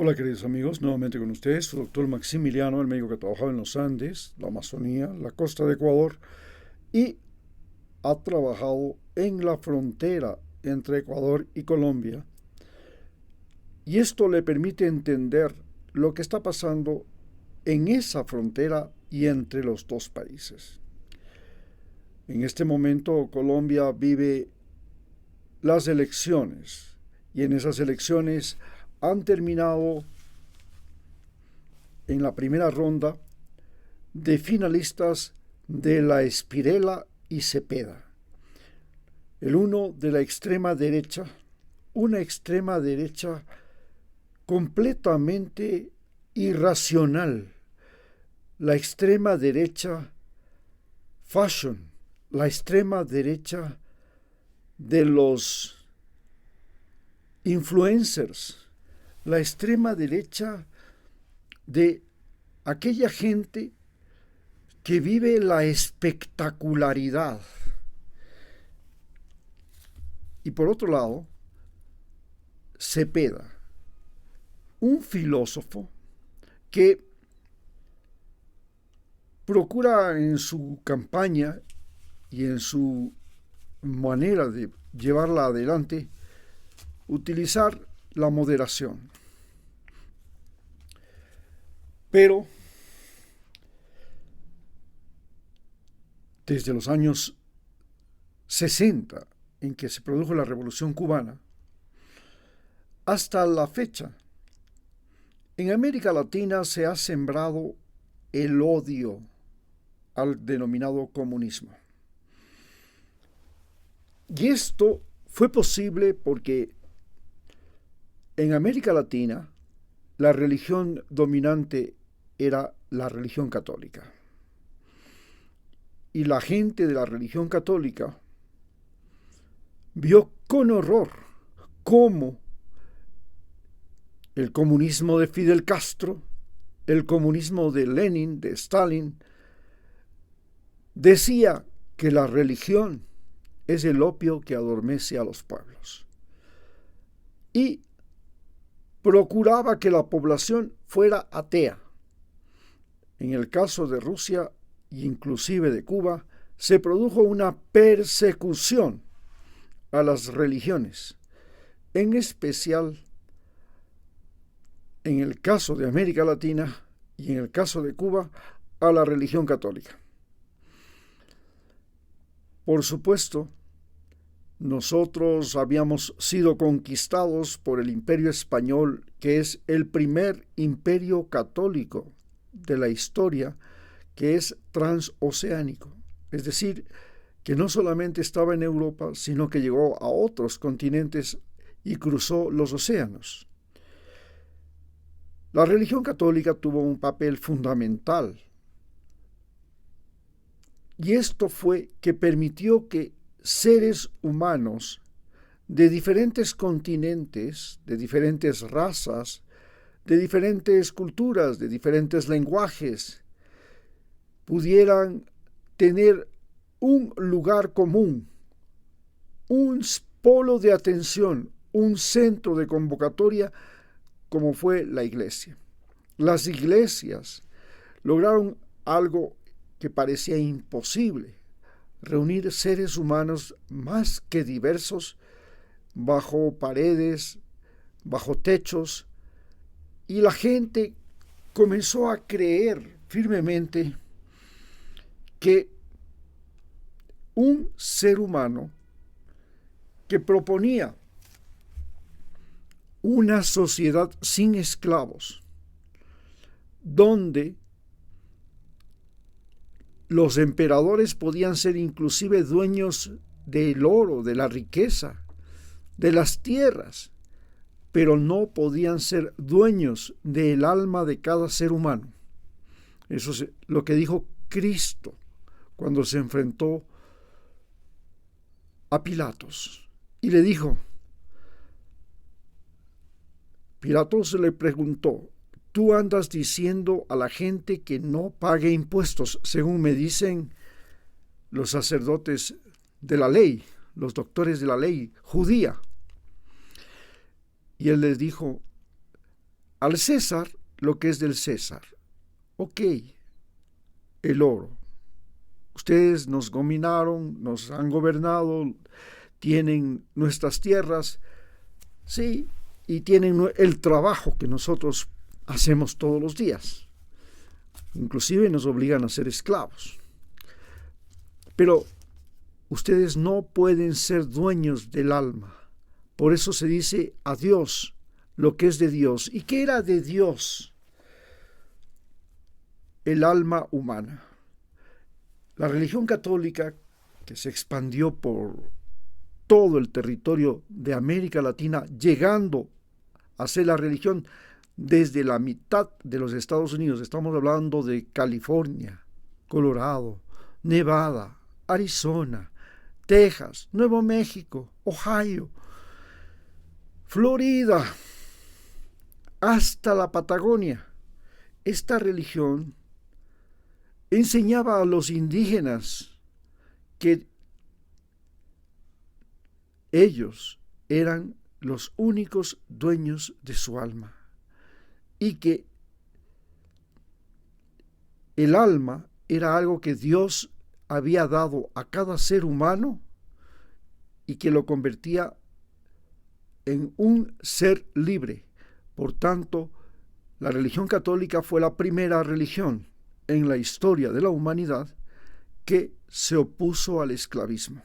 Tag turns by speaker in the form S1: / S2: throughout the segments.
S1: Hola queridos amigos, nuevamente con ustedes, su doctor Maximiliano, el médico que trabajaba en los Andes, la Amazonía, la costa de Ecuador y ha trabajado en la frontera entre Ecuador y Colombia. Y esto le permite entender lo que está pasando en esa frontera y entre los dos países. En este momento Colombia vive las elecciones y en esas elecciones han terminado en la primera ronda de finalistas de la Espirela y Cepeda. El uno de la extrema derecha, una extrema derecha completamente irracional, la extrema derecha fashion, la extrema derecha de los influencers, la extrema derecha de aquella gente que vive la espectacularidad. Y por otro lado, Cepeda, un filósofo que procura en su campaña y en su manera de llevarla adelante utilizar la moderación. Pero desde los años 60, en que se produjo la Revolución Cubana, hasta la fecha, en América Latina se ha sembrado el odio al denominado comunismo. Y esto fue posible porque en América Latina la religión dominante era la religión católica. Y la gente de la religión católica vio con horror cómo el comunismo de Fidel Castro, el comunismo de Lenin, de Stalin, decía que la religión es el opio que adormece a los pueblos. Y procuraba que la población fuera atea. En el caso de Rusia e inclusive de Cuba, se produjo una persecución a las religiones, en especial en el caso de América Latina y en el caso de Cuba, a la religión católica. Por supuesto, nosotros habíamos sido conquistados por el Imperio Español, que es el primer imperio católico de la historia, que es transoceánico, es decir, que no solamente estaba en Europa, sino que llegó a otros continentes y cruzó los océanos. La religión católica tuvo un papel fundamental, y esto fue que permitió que seres humanos de diferentes continentes, de diferentes razas, de diferentes culturas, de diferentes lenguajes, pudieran tener un lugar común, un polo de atención, un centro de convocatoria como fue la iglesia. Las iglesias lograron algo que parecía imposible, reunir seres humanos más que diversos bajo paredes, bajo techos, y la gente comenzó a creer firmemente que un ser humano que proponía una sociedad sin esclavos, donde los emperadores podían ser inclusive dueños del oro, de la riqueza, de las tierras, pero no podían ser dueños del alma de cada ser humano. Eso es lo que dijo Cristo cuando se enfrentó a Pilatos y le dijo, Pilatos le preguntó, tú andas diciendo a la gente que no pague impuestos, según me dicen los sacerdotes de la ley, los doctores de la ley judía. Y él les dijo, al César lo que es del César. Ok, el oro. Ustedes nos dominaron, nos han gobernado, tienen nuestras tierras, sí, y tienen el trabajo que nosotros hacemos todos los días. Inclusive nos obligan a ser esclavos. Pero ustedes no pueden ser dueños del alma. Por eso se dice a Dios lo que es de Dios. ¿Y qué era de Dios? El alma humana. La religión católica, que se expandió por todo el territorio de América Latina, llegando a ser la religión desde la mitad de los Estados Unidos. Estamos hablando de California, Colorado, Nevada, Arizona, Texas, Nuevo México, Ohio, Florida, hasta la Patagonia. Esta religión enseñaba a los indígenas que ellos eran los únicos dueños de su alma y que el alma era algo que Dios había dado a cada ser humano y que lo convertía en un ser libre. Por tanto, la religión católica fue la primera religión en la historia de la humanidad que se opuso al esclavismo.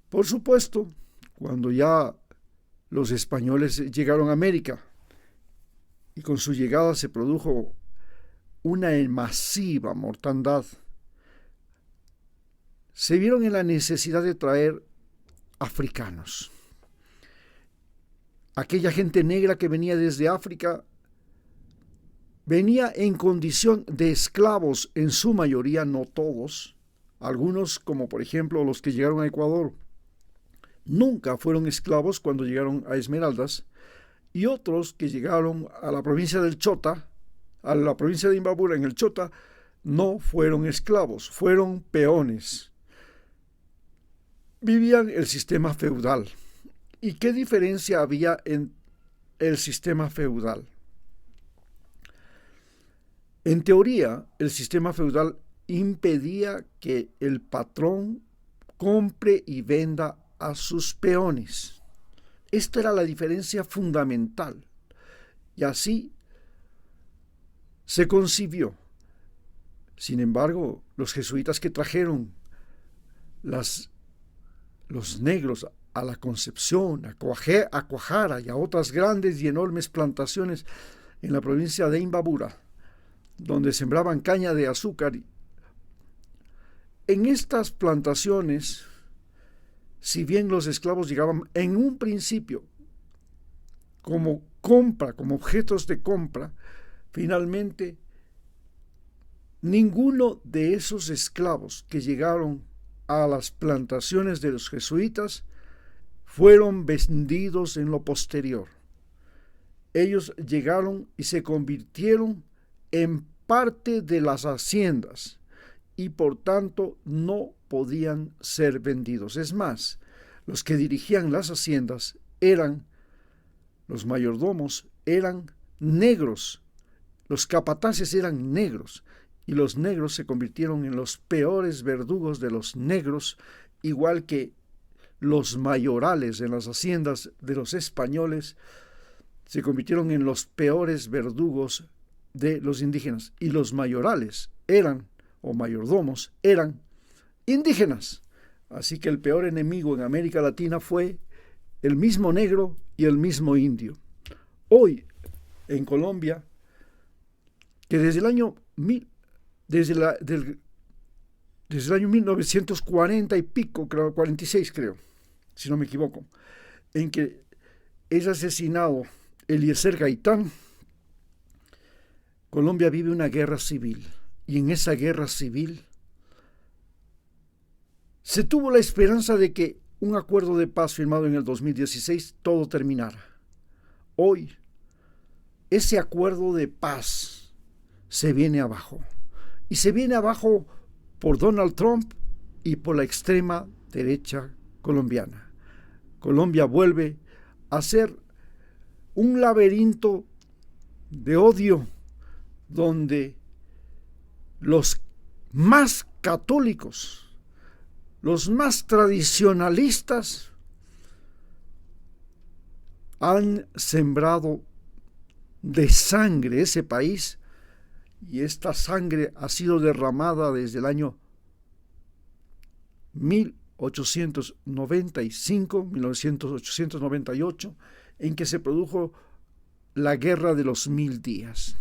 S1: Por supuesto, cuando ya los españoles llegaron a América y con su llegada se produjo una masiva mortandad, se vieron en la necesidad de traer africanos. Aquella gente negra que venía desde África venía en condición de esclavos, en su mayoría, no todos. Algunos, como por ejemplo los que llegaron a Ecuador, nunca fueron esclavos cuando llegaron a Esmeraldas, y otros que llegaron a la provincia del Chota, a la provincia de Imbabura en el Chota, no fueron esclavos, fueron peones. Vivían el sistema feudal. ¿Y qué diferencia había en el sistema feudal? En teoría, el sistema feudal impedía que el patrón compre y venda a sus peones. Esta era la diferencia fundamental. Y así se concibió. Sin embargo, los jesuitas que trajeron los negros a la Concepción, a Cuajara y a otras grandes y enormes plantaciones en la provincia de Imbabura, donde sembraban caña de azúcar. En estas plantaciones, si bien los esclavos llegaban en un principio como compra, como objetos de compra, finalmente ninguno de esos esclavos que llegaron a las plantaciones de los jesuitas fueron vendidos en lo posterior. Ellos llegaron y se convirtieron en parte de las haciendas y por tanto no podían ser vendidos. Es más, los que dirigían las haciendas los mayordomos eran negros, los capataces eran negros, y los negros se convirtieron en los peores verdugos de los negros, igual que los mayorales en las haciendas de los españoles se convirtieron en los peores verdugos de los indígenas. Y los mayorales o mayordomos eran indígenas. Así que el peor enemigo en América Latina fue el mismo negro y el mismo indio. Hoy, en Colombia, que desde el año 1940 y pico, 46 creo, si no me equivoco, en que es asesinado Eliezer Gaitán, Colombia vive una guerra civil, y en esa guerra civil se tuvo la esperanza de que un acuerdo de paz firmado en el 2016 todo terminara. Hoy, ese acuerdo de paz se viene abajo. Y se viene abajo por Donald Trump y por la extrema derecha colombiana. Colombia vuelve a ser un laberinto de odio donde los más católicos, los más tradicionalistas, han sembrado de sangre ese país, y esta sangre ha sido derramada desde el año 1898, en que se produjo la Guerra de los 1000 días.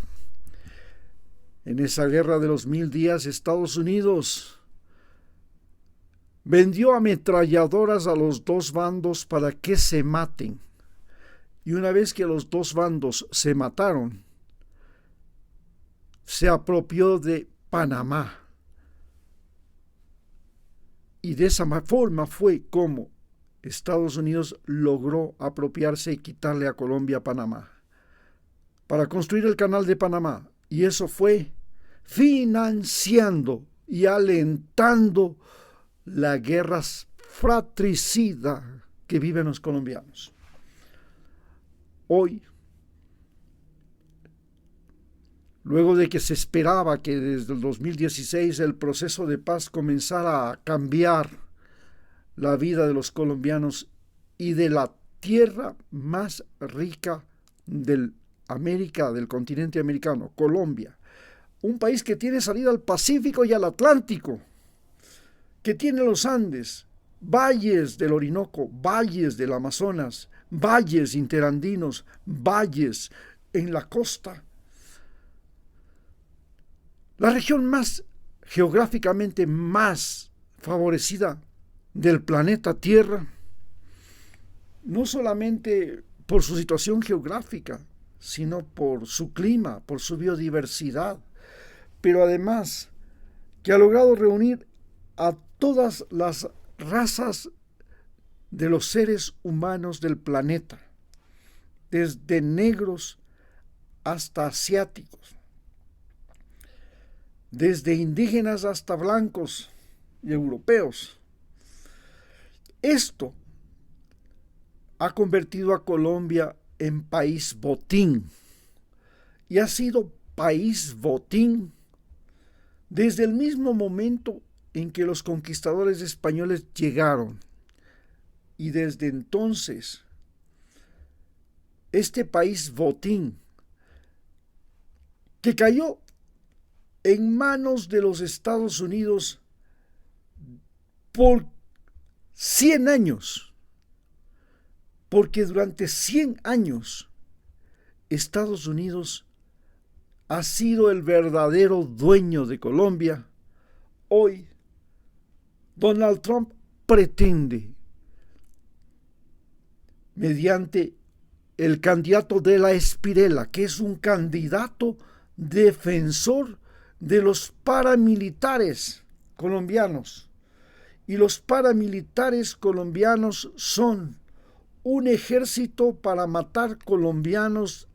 S1: En esa Guerra de los 1000 días, Estados Unidos vendió ametralladoras a los dos bandos para que se maten. Y una vez que los dos bandos se mataron, se apropió de Panamá. Y de esa forma fue como Estados Unidos logró apropiarse y quitarle a Colombia Panamá, para construir el Canal de Panamá. Y eso fue financiando y alentando la guerra fratricida que viven los colombianos. Hoy, luego de que se esperaba que desde el 2016 el proceso de paz comenzara a cambiar la vida de los colombianos y de la tierra más rica del continente americano, Colombia, un país que tiene salida al Pacífico y al Atlántico, que tiene los Andes, valles del Orinoco, valles del Amazonas, valles interandinos, valles en la costa. La región geográficamente más favorecida del planeta Tierra, no solamente por su situación geográfica, sino por su clima, por su biodiversidad, pero además que ha logrado reunir a todas las razas de los seres humanos del planeta, desde negros hasta asiáticos, desde indígenas hasta blancos y europeos. Esto ha convertido a Colombia en país botín, y ha sido país botín desde el mismo momento en que los conquistadores españoles llegaron. Y desde entonces, este país botín, que cayó en manos de los Estados Unidos por 100 años, porque durante 100 años Estados Unidos ha sido el verdadero dueño de Colombia. Hoy Donald Trump pretende, mediante el candidato de la Espriella, que es un candidato defensor de los paramilitares colombianos. Y los paramilitares colombianos son un ejército para matar colombianos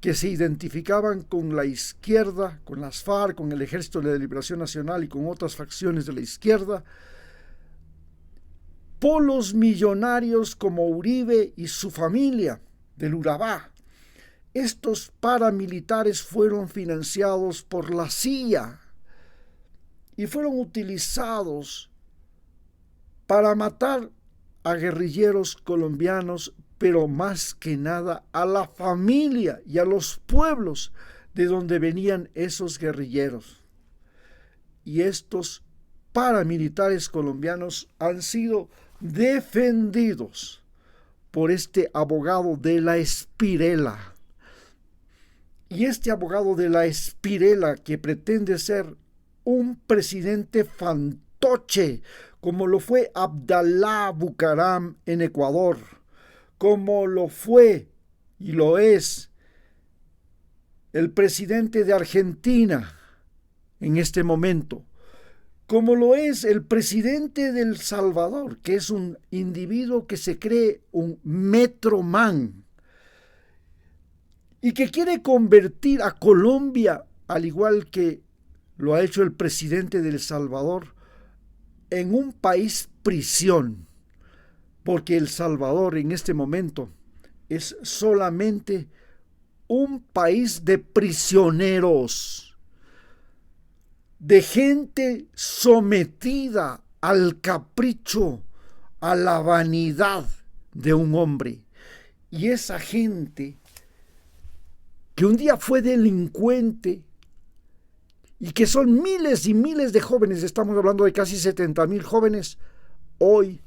S1: que se identificaban con la izquierda, con las FARC, con el Ejército de Liberación Nacional y con otras facciones de la izquierda. Polos millonarios como Uribe y su familia del Urabá. Estos paramilitares fueron financiados por la CIA y fueron utilizados para matar a guerrilleros colombianos, pero más que nada a la familia y a los pueblos de donde venían esos guerrilleros. Y estos paramilitares colombianos han sido defendidos por este abogado de la Espriella. Y este abogado de la Espriella, que pretende ser un presidente fantoche, como lo fue Abdalá Bucaram en Ecuador, como lo fue y lo es el presidente de Argentina en este momento, como lo es el presidente de El Salvador, que es un individuo que se cree un metroman y que quiere convertir a Colombia, al igual que lo ha hecho el presidente de El Salvador, en un país prisión, porque El Salvador en este momento es solamente un país de prisioneros, de gente sometida al capricho, a la vanidad de un hombre. Y esa gente que un día fue delincuente y que son miles y miles de jóvenes, estamos hablando de casi 70,000 jóvenes, hoy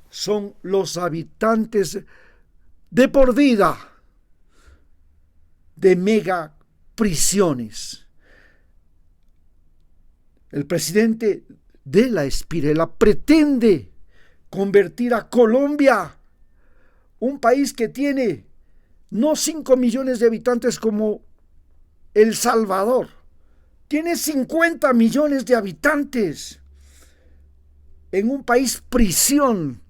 S1: son los habitantes de por vida de mega prisiones. El presidente de la Espirela pretende convertir a Colombia, un país que tiene no 5 millones de habitantes como El Salvador, tiene 50 millones de habitantes, en un país prisión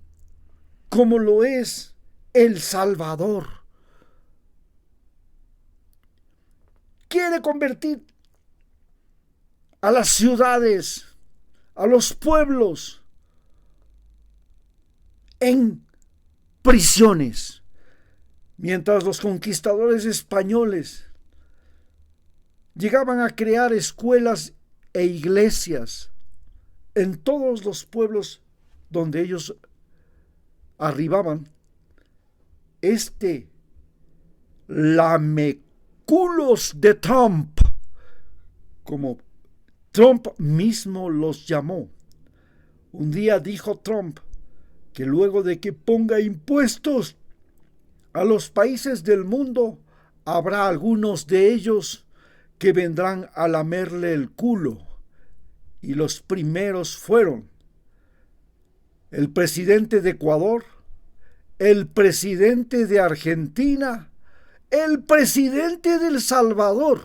S1: como lo es El Salvador. Quiere convertir a las ciudades, a los pueblos, en prisiones, mientras los conquistadores españoles llegaban a crear escuelas e iglesias en todos los pueblos donde ellos arribaban. Lameculos de Trump, como Trump mismo los llamó. Un día dijo Trump que luego de que ponga impuestos a los países del mundo, habrá algunos de ellos que vendrán a lamerle el culo. Y los primeros fueron el presidente de Ecuador, el presidente de Argentina, el presidente de El Salvador,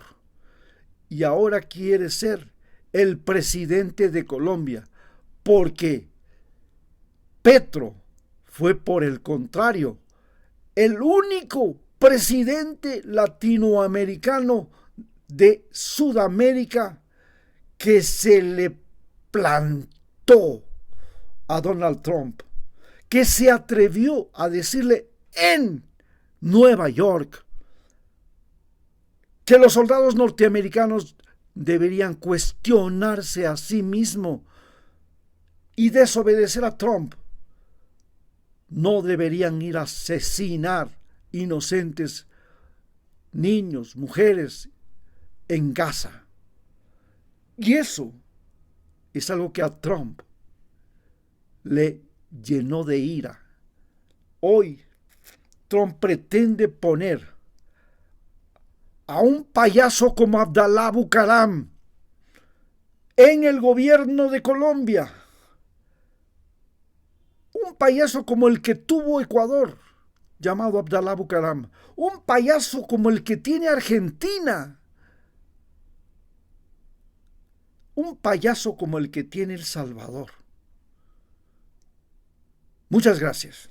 S1: y ahora quiere ser el presidente de Colombia, porque Petro fue, por el contrario, el único presidente latinoamericano de Sudamérica que se le plantó a Donald Trump, que se atrevió a decirle en Nueva York que los soldados norteamericanos deberían cuestionarse a sí mismos y desobedecer a Trump. No deberían ir a asesinar inocentes niños, mujeres en Gaza. Y eso es algo que a Trump le llenó de ira. Hoy Trump pretende poner a un payaso como Abdalá Bucaram en el gobierno de Colombia. Un payaso como el que tuvo Ecuador, llamado Abdalá Bucaram. Un payaso como el que tiene Argentina. Un payaso como el que tiene El Salvador. Muchas gracias.